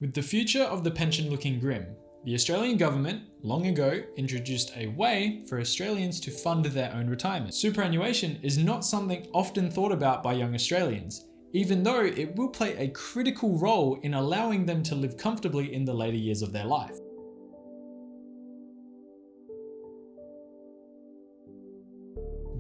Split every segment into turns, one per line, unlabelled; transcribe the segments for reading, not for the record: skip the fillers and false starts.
With the future of the pension looking grim, the Australian government long ago introduced a way for Australians to fund their own retirement. Superannuation is not something often thought about by young Australians, even though it will play a critical role in allowing them to live comfortably in the later years of their life.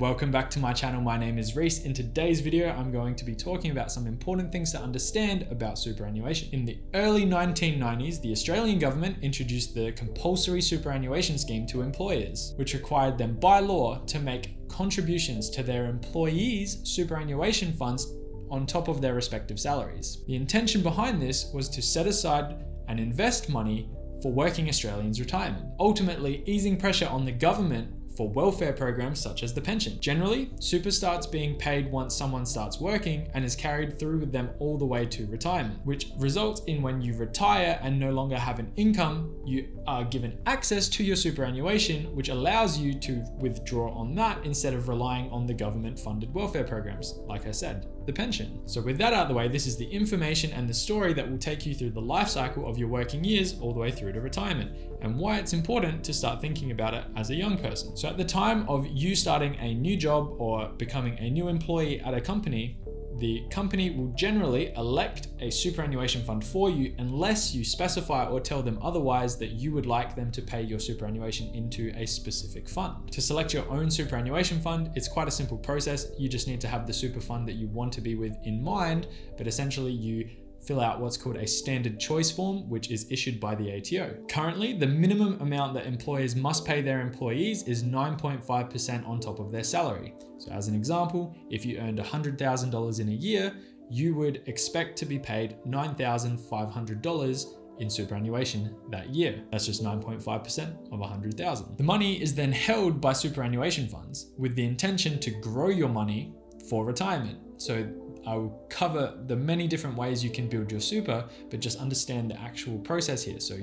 Welcome back to my channel. My name is Reese. In today's video, I'm going to be talking about some important things to understand about superannuation. In the early 1990s, the Australian government introduced the compulsory superannuation scheme to employers, which required them by law to make contributions to their employees' superannuation funds on top of their respective salaries. The intention behind this was to set aside and invest money for working Australians' retirement, ultimately easing pressure on the government for welfare programs such as the pension. Generally, super starts being paid once someone starts working and is carried through with them all the way to retirement, which results in when you retire and no longer have an income, you are given access to your superannuation, which allows you to withdraw on that instead of relying on the government-funded welfare programs, like I said, the pension. So with that out of the way, this is the information and the story that will take you through the life cycle of your working years all the way through to retirement, and why it's important to start thinking about it as a young person. So at the time of you starting a new job or becoming a new employee at a company, the company will generally elect a superannuation fund for you unless you specify or tell them otherwise that you would like them to pay your superannuation into a specific fund. To select your own superannuation fund, it's quite a simple process. You just need to have the super fund that you want to be with in mind, but essentially you fill out what's called a standard choice form, which is issued by the ATO. Currently, the minimum amount that employers must pay their employees is 9.5% on top of their salary. So as an example, if you earned $100,000 in a year, you would expect to be paid $9,500 in superannuation that year. That's just 9.5% of 100,000. The money is then held by superannuation funds with the intention to grow your money for retirement. So I will cover the many different ways you can build your super, but just understand the actual process here. So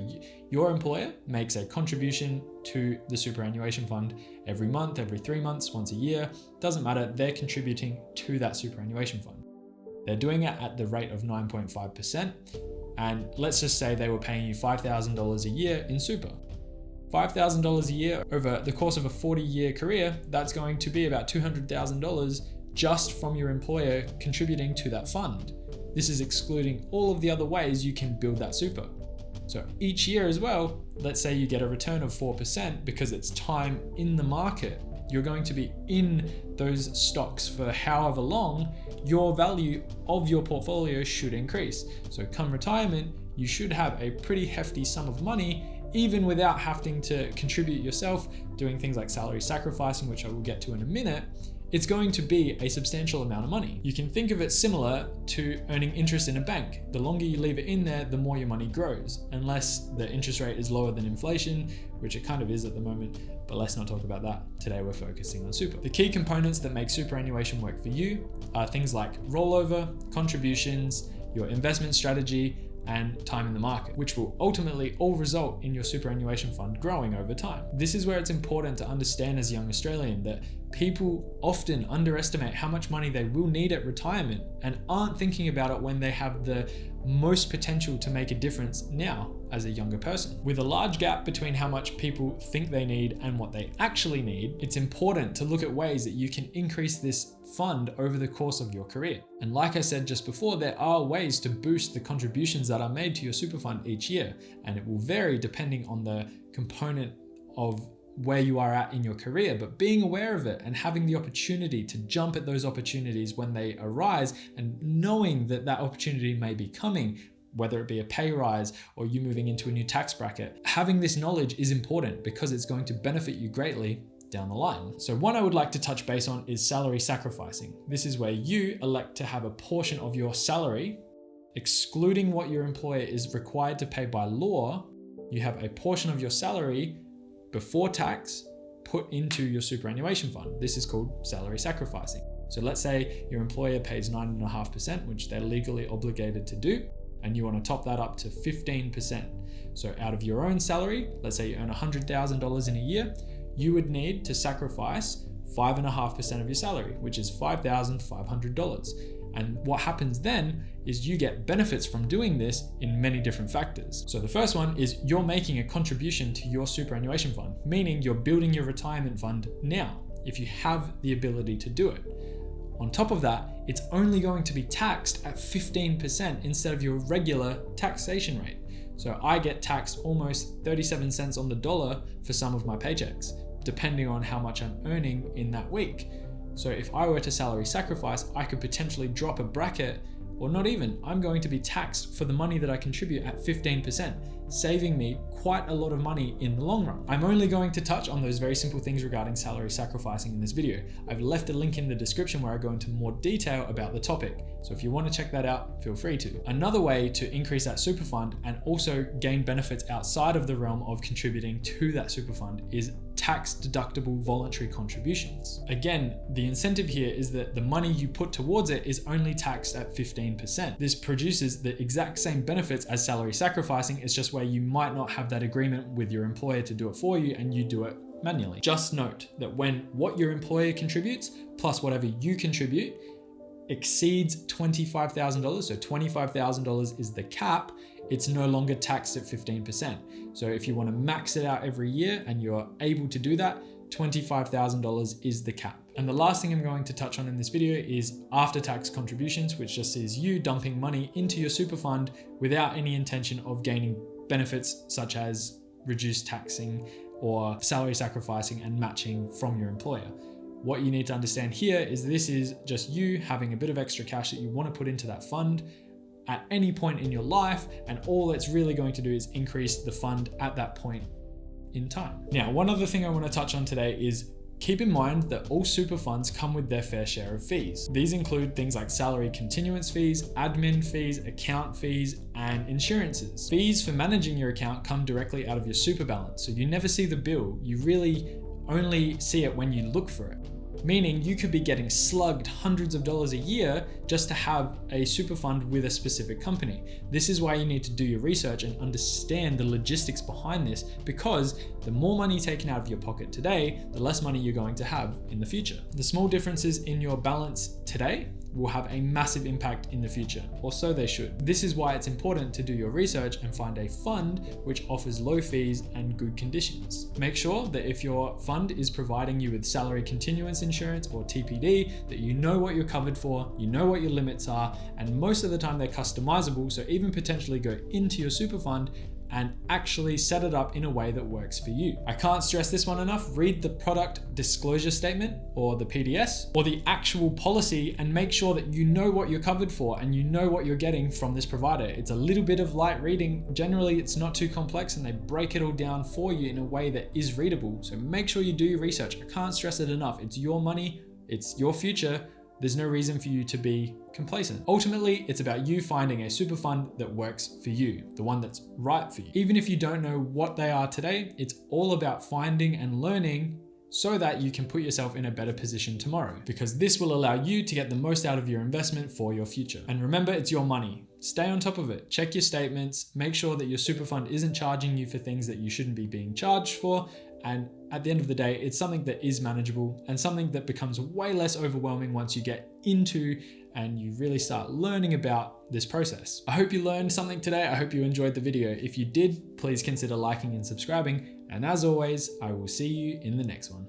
your employer makes a contribution to the superannuation fund every month, every 3 months, once a year, doesn't matter, they're contributing to that superannuation fund. They're doing it at the rate of 9.5%. And let's just say they were paying you $5,000 a year in super. $5,000 a year over the course of a 40-year career, that's going to be about $200,000 just from your employer contributing to that fund. This is excluding all of the other ways you can build that super. So each year as well, let's say you get a return of 4% because it's time in the market. You're going to be in those stocks for however long, your value of your portfolio should increase. So come retirement, you should have a pretty hefty sum of money, even without having to contribute yourself, doing things like salary sacrificing, which I will get to in a minute. It's going to be a substantial amount of money. You can think of it similar to earning interest in a bank. The longer you leave it in there, the more your money grows, unless the interest rate is lower than inflation, which it kind of is at the moment, but let's not talk about that. Today we're focusing on super. The key components that make superannuation work for you are things like rollover, contributions, your investment strategy, and time in the market, which will ultimately all result in your superannuation fund growing over time. This is where it's important to understand as a young Australian that people often underestimate how much money they will need at retirement and aren't thinking about it when they have the most potential to make a difference now as a younger person. With a large gap between how much people think they need and what they actually need, it's important to look at ways that you can increase this fund over the course of your career. And like I said just before, there are ways to boost the contributions that are made to your super fund each year, and it will vary depending on the component of where you are at in your career, but being aware of it and having the opportunity to jump at those opportunities when they arise and knowing that that opportunity may be coming, whether it be a pay rise or you moving into a new tax bracket, having this knowledge is important because it's going to benefit you greatly down the line. So one I would like to touch base on is salary sacrificing. This is where you elect to have a portion of your salary, excluding what your employer is required to pay by law. You have a portion of your salary before tax put into your superannuation fund. This is called salary sacrificing. So let's say your employer pays 9.5%, which they're legally obligated to do, and you want to top that up to 15%. So out of your own salary, let's say you earn $100,000 in a year, you would need to sacrifice 5.5% of your salary, which is $5,500. And what happens then is you get benefits from doing this in many different factors. So the first one is you're making a contribution to your superannuation fund, meaning you're building your retirement fund now, if you have the ability to do it. On top of that, it's only going to be taxed at 15% instead of your regular taxation rate. So I get taxed almost 37 cents on the dollar for some of my paychecks, depending on how much I'm earning in that week. So if I were to salary sacrifice, I could potentially drop a bracket, or not even, I'm going to be taxed for the money that I contribute at 15%, saving me quite a lot of money in the long run. I'm only going to touch on those very simple things regarding salary sacrificing in this video. I've left a link in the description where I go into more detail about the topic. So if you want to check that out, feel free to. Another way to increase that super fund and also gain benefits outside of the realm of contributing to that super fund is tax deductible voluntary contributions. Again, the incentive here is that the money you put towards it is only taxed at 15%. This produces the exact same benefits as salary sacrificing. It's just where you might not have that agreement with your employer to do it for you and you do it manually. Just note that when what your employer contributes plus whatever you contribute exceeds $25,000, so $25,000 is the cap, it's no longer taxed at 15%. So if you want to max it out every year and you're able to do that, $25,000 is the cap. And the last thing I'm going to touch on in this video is after-tax contributions, which just is you dumping money into your super fund without any intention of gaining benefits such as reduced taxing or salary sacrificing and matching from your employer. What you need to understand here is this is just you having a bit of extra cash that you want to put into that fund at any point in your life, and all it's really going to do is increase the fund at that point in time. Now, one other thing I want to touch on today is keep in mind that all super funds come with their fair share of fees. These include things like salary continuance fees, admin fees, account fees, and insurances. Fees for managing your account come directly out of your super balance, so you never see the bill. You really only see it when you look for it. Meaning you could be getting slugged hundreds of dollars a year just to have a super fund with a specific company. This is why you need to do your research and understand the logistics behind this, because the more money taken out of your pocket today, the less money you're going to have in the future. The small differences in your balance today will have a massive impact in the future, or so they should. This is why it's important to do your research and find a fund which offers low fees and good conditions. Make sure that if your fund is providing you with salary continuance insurance or TPD, that you know what you're covered for, you know what your limits are, and most of the time they're customizable, so even potentially go into your super fund and actually set it up in a way that works for you. I can't stress this one enough. Read the product disclosure statement or the PDS or the actual policy and make sure that you know what you're covered for and you know what you're getting from this provider. It's a little bit of light reading. Generally, it's not too complex and they break it all down for you in a way that is readable. So make sure you do your research. I can't stress it enough. It's your money, it's your future. There's no reason for you to be complacent. Ultimately, it's about you finding a super fund that works for you, the one that's right for you. Even if you don't know what they are today, it's all about finding and learning so that you can put yourself in a better position tomorrow, because this will allow you to get the most out of your investment for your future. And remember, it's your money. Stay on top of it. Check your statements. Make sure that your super fund isn't charging you for things that you shouldn't be being charged for. And at the end of the day, it's something that is manageable and something that becomes way less overwhelming once you get into and you really start learning about this process. I hope you learned something today. I hope you enjoyed the video. If you did, please consider liking and subscribing. And as always, I will see you in the next one.